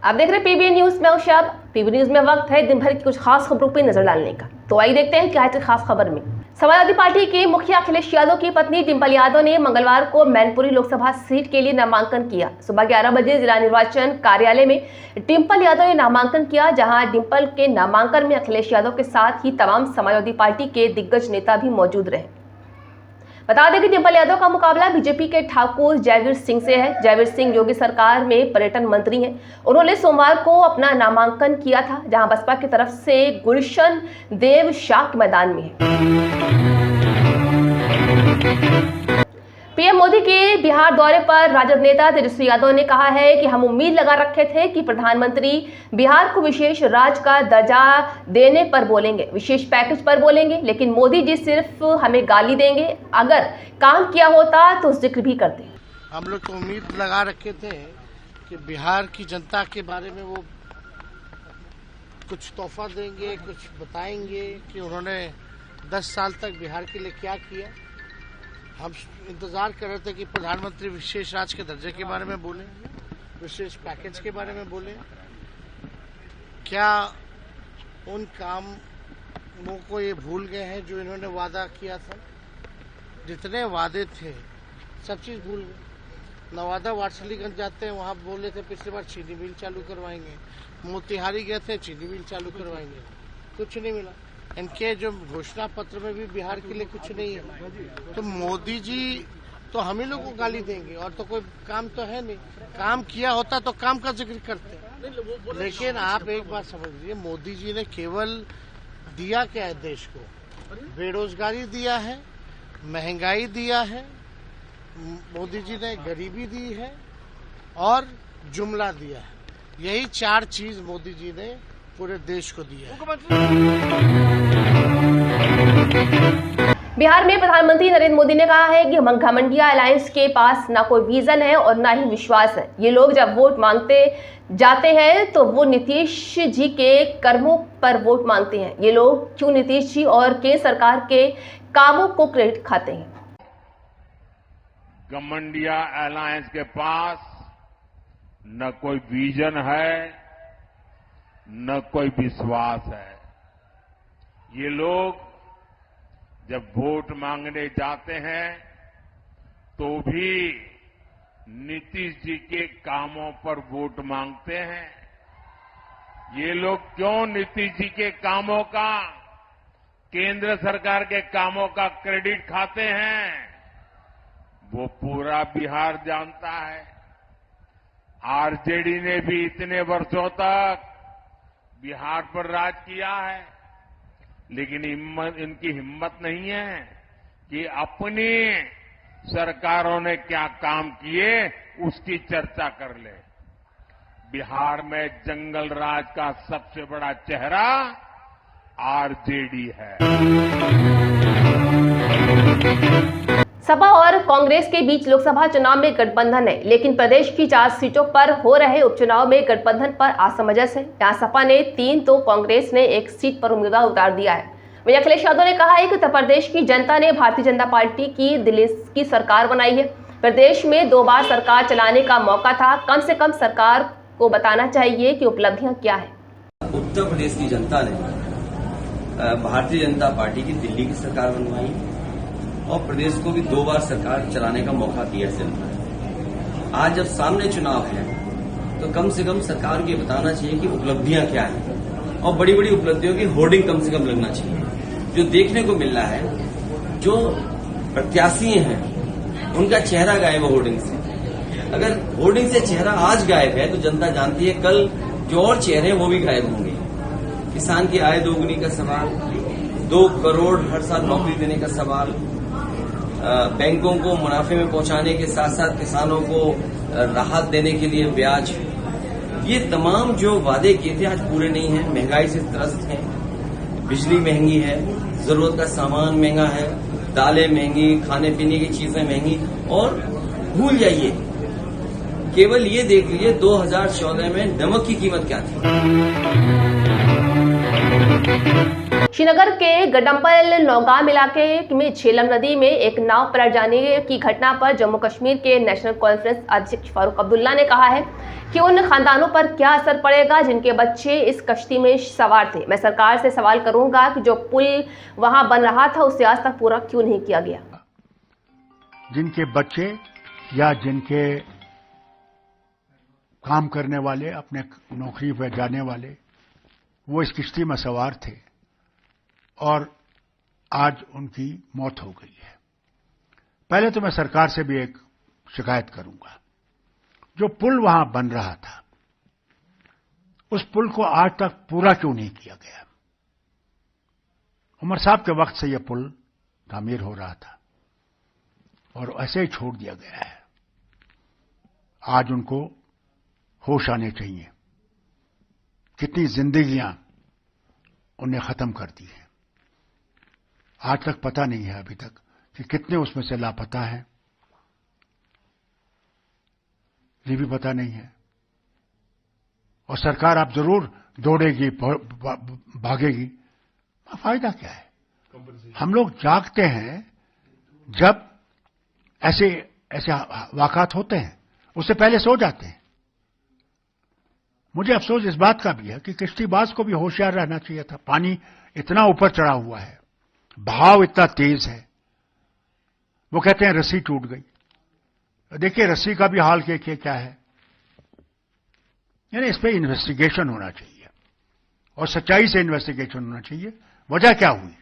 आप देख रहे हैं पीबी न्यूज में शब। पीबी न्यूज में वक्त है दिन भर की कुछ खास खबरों पर नजर डालने का। तो आइए देखते हैं क्या है खास खबर में। समाजवादी पार्टी के मुखिया अखिलेश यादव की पत्नी डिंपल यादव ने मंगलवार को मैनपुरी लोकसभा सीट के लिए नामांकन किया। सुबह 11 बजे जिला निर्वाचन कार्यालय में डिंपल यादव ने नामांकन किया, जहां डिंपल के नामांकन में अखिलेश यादव के साथ ही तमाम समाजवादी पार्टी के दिग्गज नेता भी मौजूद रहे। बता दें कि डिंपल यादव का मुकाबला बीजेपी के ठाकुर जयवीर सिंह से है। जयवीर सिंह योगी सरकार में पर्यटन मंत्री हैं। उन्होंने सोमवार को अपना नामांकन किया था, जहां बसपा की तरफ से गुलशन देव शाह के मैदान में है। पीएम मोदी के बिहार दौरे पर राजद नेता तेजस्वी यादव ने कहा है कि हम उम्मीद लगा रखे थे कि प्रधानमंत्री बिहार को विशेष राज्य का दर्जा देने पर बोलेंगे, विशेष पैकेज पर बोलेंगे, लेकिन मोदी जी सिर्फ हमें गाली देंगे। अगर काम किया होता तो जिक्र भी करते। हम लोग तो उम्मीद लगा रखे थे कि बिहार की जनता के बारे में वो कुछ तोहफा देंगे, कुछ बताएंगे कि उन्होंने 10 साल तक बिहार के लिए क्या किया। हम इंतजार कर रहे थे कि प्रधानमंत्री विशेष राज्य के दर्जे के बारे में बोले, विशेष पैकेज के बारे में बोले। क्या उन कामों को ये भूल गए हैं जो इन्होंने वादा किया था? जितने वादे थे सब चीज भूल गए। नवादा वाटसलीगंज जाते हैं, वहां बोले थे पिछली बार चीनी मिल चालू करवाएंगे। मोतिहारी गए थे, चीनी मिल चालू करवाएंगे, कुछ नहीं मिला। इनके जो घोषणा पत्र में भी बिहार के लिए कुछ नहीं है। तो मोदी जी तो हम ही लोग को गाली देंगे, और तो कोई काम तो है नहीं। काम किया होता तो काम का जिक्र करते। लेकिन आप एक बात समझ लीजिए, मोदी जी ने केवल दिया क्या है देश को? बेरोजगारी दिया है, महंगाई दिया है, मोदी जी ने गरीबी दी है और जुमला दिया है। यही 4 चीज मोदी जी ने पूरे देश को दिया है। बिहार में प्रधानमंत्री नरेंद्र मोदी ने कहा है कि घमंडिया अलायंस के पास ना कोई विजन है और ना ही विश्वास है। ये लोग जब वोट मांगते जाते हैं तो वो नीतीश जी के कर्मों पर वोट मांगते हैं। ये लोग क्यों नीतीश जी और केंद्र सरकार के कामों को क्रेडिट खाते हैं? घमंडिया अलायंस के पास न कोई विजन है, न कोई विश्वास है। ये लोग जब वोट मांगने जाते हैं तो भी नीतीश जी के कामों पर वोट मांगते हैं। ये लोग क्यों नीतीश जी के कामों का, केंद्र सरकार के कामों का क्रेडिट खाते हैं, वो पूरा बिहार जानता है। आरजेडी ने भी इतने वर्षों तक बिहार पर राज किया है, लेकिन इनकी हिम्मत नहीं है कि अपनी सरकारों ने क्या काम किए उसकी चर्चा कर ले। बिहार में जंगल राज का सबसे बड़ा चेहरा आरजेडी है। सपा और कांग्रेस के बीच लोकसभा चुनाव में गठबंधन है, लेकिन प्रदेश की 4 सीटों पर हो रहे उपचुनाव में गठबंधन पर असमंजस है। यहाँ सपा ने 3 तो कांग्रेस ने 1 सीट पर उम्मीदवार उतार दिया है। वहीं अखिलेश यादव ने कहा है कि उत्तर प्रदेश की जनता ने भारतीय जनता पार्टी की दिल्ली की सरकार बनाई है। प्रदेश में 2 बार सरकार चलाने का मौका था, कम से कम सरकार को बताना चाहिए कि उपलब्धियां क्या है। उत्तर प्रदेश की जनता ने भारतीय जनता पार्टी की दिल्ली की सरकार बनवाई और प्रदेश को भी 2 बार सरकार चलाने का मौका दिया जनता ने। आज जब सामने चुनाव है तो कम से कम सरकार को ये बताना चाहिए कि उपलब्धियां क्या हैं, और बड़ी बड़ी उपलब्धियों की होर्डिंग कम से कम लगना चाहिए। जो देखने को मिल रहा है, जो प्रत्याशी हैं उनका चेहरा गायब है होर्डिंग से। अगर होर्डिंग से चेहरा आज गायब है तो जनता जानती है कल जो और चेहरे हैं वो भी गायब होंगे। किसान की आय दोगुनी का सवाल, 2 करोड़ हर साल नौकरी देने का सवाल, बैंकों को मुनाफे में पहुंचाने के साथ साथ किसानों को राहत देने के लिए ब्याज, ये तमाम जो वादे किए थे आज पूरे नहीं हैं। महंगाई से त्रस्त हैं, बिजली महंगी है, जरूरत का सामान महंगा है, दालें महंगी, खाने पीने की चीजें महंगी। और भूल जाइए, केवल ये देख लीजिए 2014 में नमक की कीमत क्या थी। श्रीनगर के गडम्पल नौगाम इलाके में झेलम नदी में एक नाव पलट जाने की घटना पर जम्मू कश्मीर के नेशनल कॉन्फ्रेंस अध्यक्ष फारूक अब्दुल्ला ने कहा है कि उन खानदानों पर क्या असर पड़ेगा जिनके बच्चे इस कश्ती में सवार थे। मैं सरकार से सवाल करूंगा कि जो पुल वहां बन रहा था उसे आज तक पूरा क्यों नहीं किया गया। जिनके बच्चे या जिनके काम करने वाले, अपने नौकरी पर जाने वाले, वो इस किश्ती में सवार थे और आज उनकी मौत हो गई है। पहले तो मैं सरकार से भी एक शिकायत करूंगा, जो पुल वहां बन रहा था उस पुल को आज तक पूरा क्यों नहीं किया गया। उमर साहब के वक्त से यह पुल तामीर हो रहा था और ऐसे ही छोड़ दिया गया है। आज उनको होश आने चाहिए। कितनी जिंदगियां उन्हें खत्म कर दी है। आज तक पता नहीं है अभी तक कि कितने उसमें से लापता हैं, ये भी पता नहीं है। और सरकार आप जरूर दौड़ेगी, भागेगी, फायदा क्या है। हम लोग जागते हैं जब ऐसे वाक़ात होते हैं, उससे पहले सो जाते हैं। मुझे अफसोस इस बात का भी है कि किश्तीबाज को भी होशियार रहना चाहिए था। पानी इतना ऊपर चढ़ा हुआ है, बहाव इतना तेज है। वो कहते हैं रस्सी टूट गई। देखिए रस्सी का भी हाल क्या है। यानी इस पे इन्वेस्टिगेशन होना चाहिए और सच्चाई से इन्वेस्टिगेशन होना चाहिए। वजह क्या हुई।